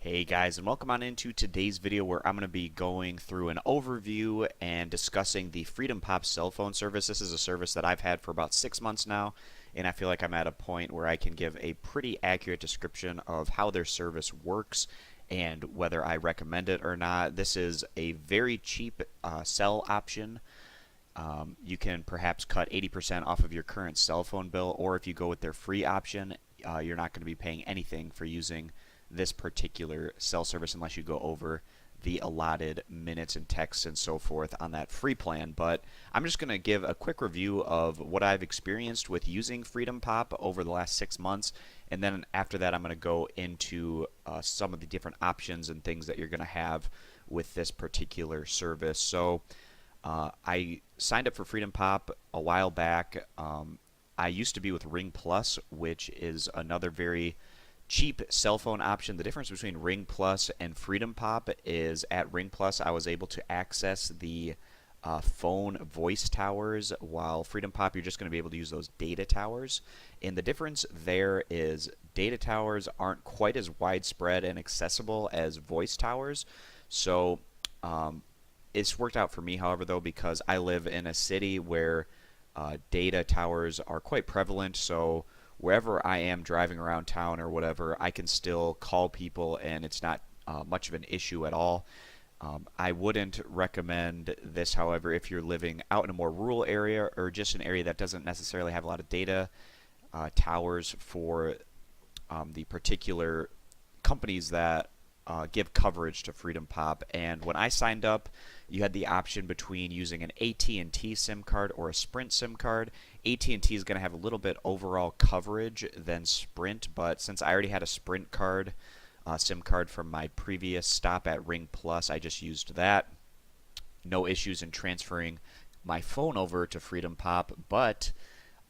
Hey guys, and welcome on into today's video where I'm going to be going through an overview and discussing the FreedomPop cell phone service. This is a service that I've had for about 6 months now, and I feel like I'm at a point where I can give a pretty accurate description of how their service works and whether I recommend it or not. This is a very cheap cell option. You can perhaps cut 80% off of your current cell phone bill, or if you go with their free option, you're not going to be paying anything for using this particular cell service unless you go over the allotted minutes and texts and so forth on that free plan. But I'm just going to give a quick review of what I've experienced with using FreedomPop over the last 6 months, and then after that I'm going to go into some of the different options and things that you're going to have with this particular service. So I signed up for FreedomPop a while back. I used to be with Ring Plus, which is another very cheap cell phone option. The difference between Ring Plus and FreedomPop is at Ring Plus I was able to access the phone voice towers, while FreedomPop you're just going to be able to use those data towers. And the difference there is data towers aren't quite as widespread and accessible as voice towers. So it's worked out for me, however, though, because I live in a city where data towers are quite prevalent. So wherever I am driving around town or whatever, I can still call people and it's not much of an issue at all. I wouldn't recommend this, however, if you're living out in a more rural area or just an area that doesn't necessarily have a lot of data towers for the particular companies that give coverage to FreedomPop. And when I signed up, you had the option between using an AT&T SIM card or a Sprint SIM card. AT&T is going to have a little bit overall coverage than Sprint, but since I already had a Sprint card, SIM card from my previous stop at Ring Plus, I just used that. No issues in transferring my phone over to FreedomPop, but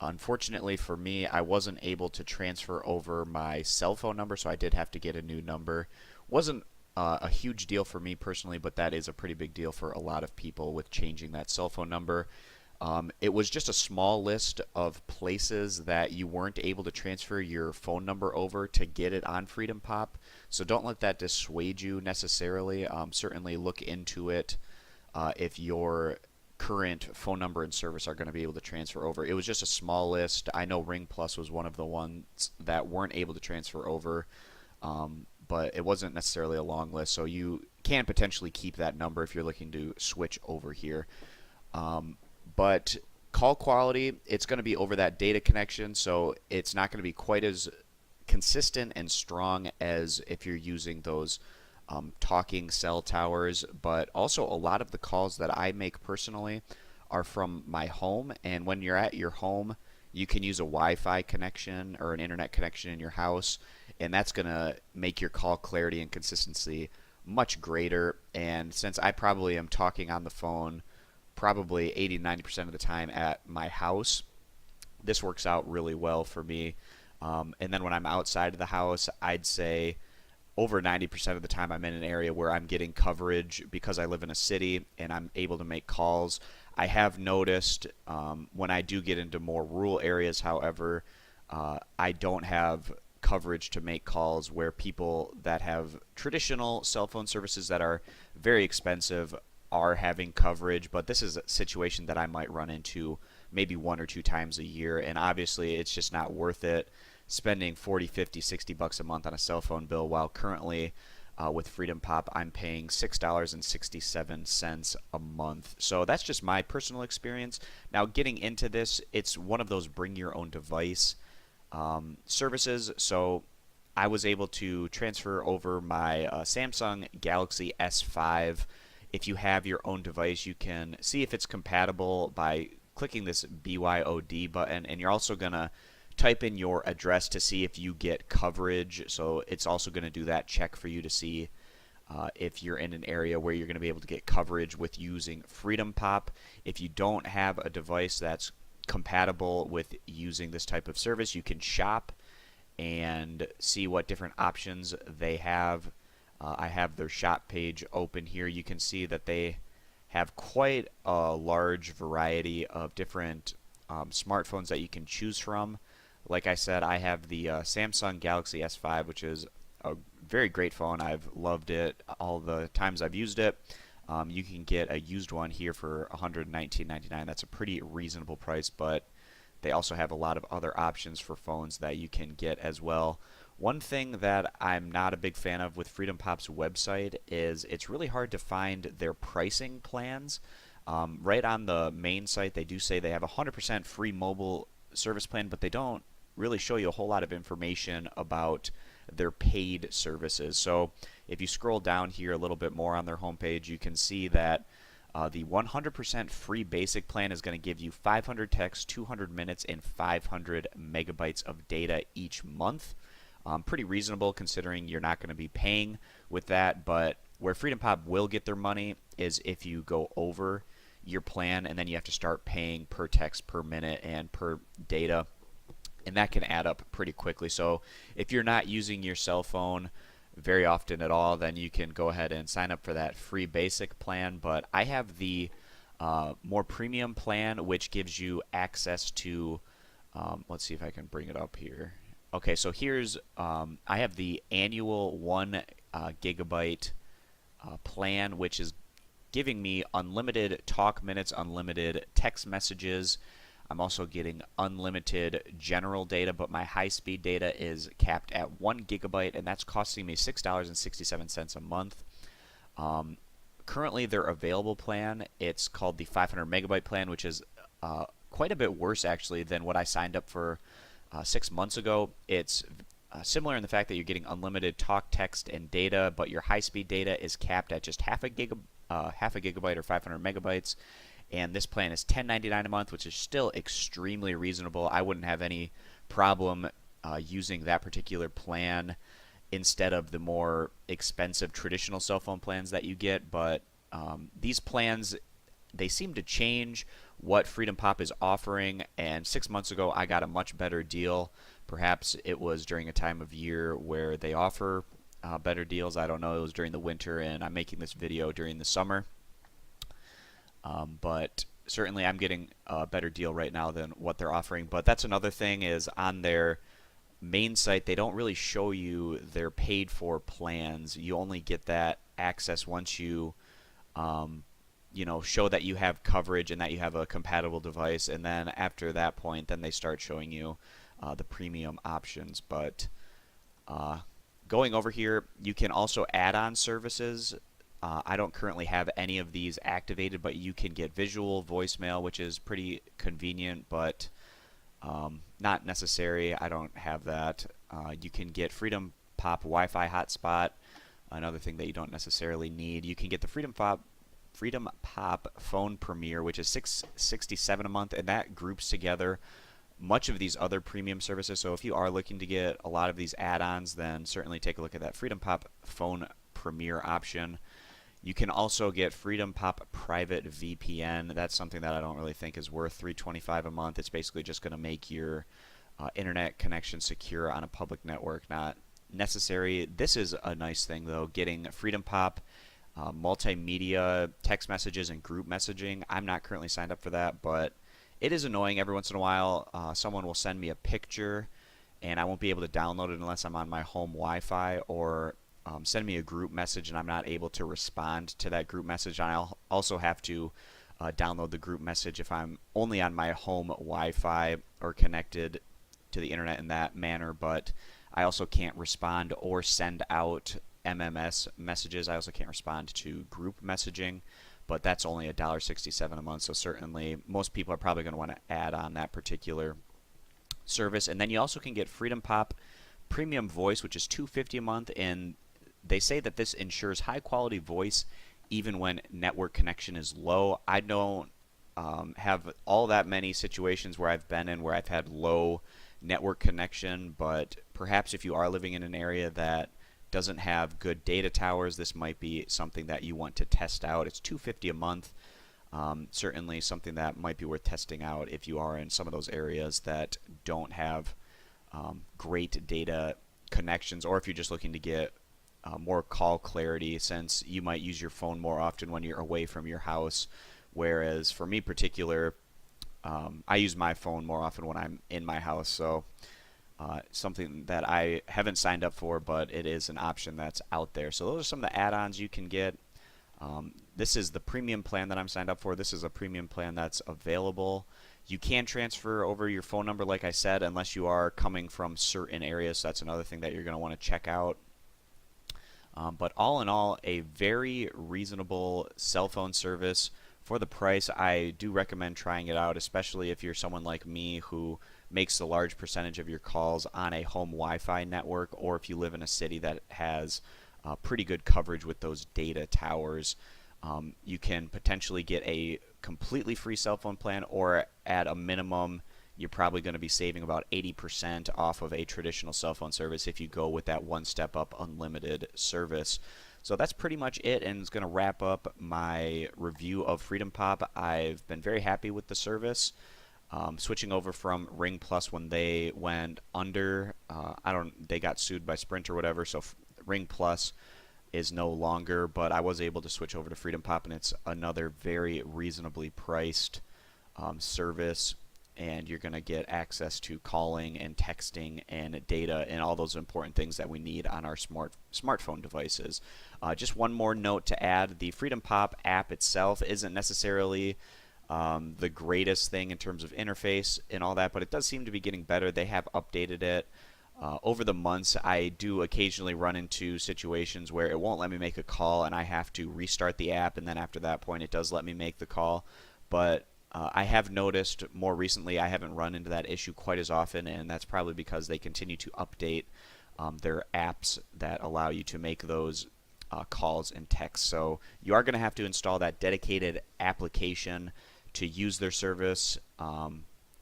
unfortunately for me, I wasn't able to transfer over my cell phone number, so I did have to get a new number. Wasn't a huge deal for me personally, but that is a pretty big deal for a lot of people with changing that cell phone number. It was just a small list of places that you weren't able to transfer your phone number over to get it on FreedomPop, so don't let that dissuade you necessarily. Certainly look into it if your current phone number and service are going to be able to transfer over. It was just a small list. I know Ring Plus was one of the ones that weren't able to transfer over, but it wasn't necessarily a long list, so you can potentially keep that number if you're looking to switch over here. But call quality, it's going to be over that data connection, so it's not going to be quite as consistent and strong as if you're using those talking cell towers. But also a lot of the calls that I make personally are from my home, and when you're at your home, you can use a Wi-Fi connection or an internet connection in your house, and that's going to make your call clarity and consistency much greater. And since I probably am talking on the phone probably 80-90% of the time at my house, this works out really well for me. And then when I'm outside of the house, I'd say over 90% of the time I'm in an area where I'm getting coverage because I live in a city and I'm able to make calls. I have noticed when I do get into more rural areas, however, I don't have coverage to make calls, where people that have traditional cell phone services that are very expensive are having coverage. But this is a situation that I might run into maybe 1 or 2 times a year, and obviously it's just not worth it spending 40, 50, 60 bucks a month on a cell phone bill, while currently with FreedomPop I'm paying $6.67 a month. So that's just my personal experience. Now, getting into this, it's one of those bring your own device services. So I was able to transfer over my Samsung Galaxy S5. If you have your own device, you can see if it's compatible by clicking this BYOD button, and you're also going to type in your address to see if you get coverage. So it's also going to do that check for you to see if you're in an area where you're going to be able to get coverage with using FreedomPop. If you don't have a device that's compatible with using this type of service, you can shop and see what different options they have. I have their shop page open here. You can see that they have quite a large variety of different smartphones that you can choose from. Like I said, I have the Samsung Galaxy S5, which is a very great phone. I've loved it all the times I've used it. You can get a used one here for $119.99. That's a pretty reasonable price, but they also have a lot of other options for phones that you can get as well. One thing that I'm not a big fan of with FreedomPop's website is it's really hard to find their pricing plans. Right on the main site, they do say they have a 100% free mobile service plan, but they don't really show you a whole lot of information about their paid services. So if you scroll down here a little bit more on their homepage, you can see that the 100% free basic plan is going to give you 500 texts, 200 minutes, and 500 megabytes of data each month. Pretty reasonable considering you're not going to be paying with that, but where FreedomPop will get their money is if you go over your plan and then you have to start paying per text, per minute, and per data, and that can add up pretty quickly. So if you're not using your cell phone very often at all, then you can go ahead and sign up for that free basic plan. But I have the more premium plan, which gives you access to let's see if I can bring it up here. Okay, so here's I have the annual 1 gigabyte plan, which is giving me unlimited talk minutes, unlimited text messages. I'm also getting unlimited general data, but my high-speed data is capped at 1 gigabyte, and that's costing me $6.67 a month. Currently, their available plan, it's called the 500 megabyte plan, which is quite a bit worse actually than what I signed up for 6 months ago. It's similar in the fact that you're getting unlimited talk, text, and data, but your high-speed data is capped at just half a gigabyte or 500 megabytes. And this plan is $10.99 a month, which is still extremely reasonable. I wouldn't have any problem using that particular plan instead of the more expensive traditional cell phone plans that you get. But these plans, they seem to change what FreedomPop is offering. And 6 months ago, I got a much better deal. Perhaps it was during a time of year where they offer better deals. I don't know. It was during the winter, and I'm making this video during the summer. But certainly I'm getting a better deal right now than what they're offering. But that's another thing, is on their main site they don't really show you their paid for plans. You only get that access once you show that you have coverage and that you have a compatible device, and then after that point then they start showing you the premium options. But going over here, you can also add on services. I don't currently have any of these activated, but you can get visual voicemail, which is pretty convenient, but not necessary. I don't have that. You can get FreedomPop Wi-Fi hotspot, another thing that you don't necessarily need. You can get the FreedomPop phone Premier, which is $667 a month, and that groups together much of these other premium services. So if you are looking to get a lot of these add-ons, then certainly take a look at that FreedomPop phone Premier option. You can also get FreedomPop Private VPN. That's something that I don't really think is worth $325 a month. It's basically just going to make your internet connection secure on a public network. Not necessary. This is a nice thing though, getting FreedomPop multimedia text messages and group messaging. I'm not currently signed up for that, but it is annoying. Every once in a while someone will send me a picture and I won't be able to download it unless I'm on my home Wi-Fi, or send me a group message and I'm not able to respond to that group message. And I'll also have to download the group message if I'm only on my home Wi-Fi or connected to the internet in that manner. But I also can't respond or send out MMS messages. I also can't respond to group messaging, but that's only $1.67 a month. So certainly most people are probably going to want to add on that particular service. And then you also can get FreedomPop Premium Voice, which is $250 a month, and they say that this ensures high quality voice even when network connection is low. I don't have all that many situations where I've been in where I've had low network connection, but perhaps if you are living in an area that doesn't have good data towers, this might be something that you want to test out. It's $250 a month. Certainly something that might be worth testing out if you are in some of those areas that don't have great data connections, or if you're just looking to get more call clarity, since you might use your phone more often when you're away from your house. Whereas for me particular, I use my phone more often when I'm in my house. So something that I haven't signed up for, but it is an option that's out there. So those are some of the add-ons you can get. This is the premium plan that I'm signed up for. This is a premium plan that's available. You can transfer over your phone number, like I said, unless you are coming from certain areas. So that's another thing that you're going to want to check out. But all in all, a very reasonable cell phone service for the price. I do recommend trying it out, especially if you're someone like me who makes a large percentage of your calls on a home Wi-Fi network, or if you live in a city that has pretty good coverage with those data towers. You can potentially get a completely free cell phone plan, or at a minimum you're probably going to be saving about 80% off of a traditional cell phone service if you go with that one step up unlimited service. So that's pretty much it, and it's going to wrap up my review of FreedomPop. I've been very happy with the service. Switching over from Ring Plus when they went under, they got sued by Sprint or whatever, so Ring Plus is no longer, but I was able to switch over to FreedomPop, and it's another very reasonably priced service, and you're going to get access to calling and texting and data and all those important things that we need on our smartphone devices. Just one more note to add: the FreedomPop app itself isn't necessarily the greatest thing in terms of interface and all that, but it does seem to be getting better. They have updated it. Over the months, I do occasionally run into situations where it won't let me make a call and I have to restart the app, and then after that point it does let me make the call. But I have noticed more recently I haven't run into that issue quite as often, and that's probably because they continue to update their apps that allow you to make those calls and texts. So you are going to have to install that dedicated application to use their service.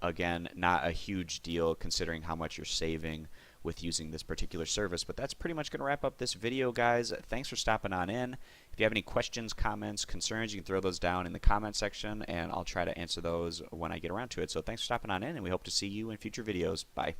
Again, not a huge deal considering how much you're saving with using this particular service. But that's pretty much going to wrap up this video, guys. Thanks for stopping on in. If you have any questions, comments, concerns, you can throw those down in the comment section, and I'll try to answer those when I get around to it. So thanks for stopping on in, and we hope to see you in future videos. Bye.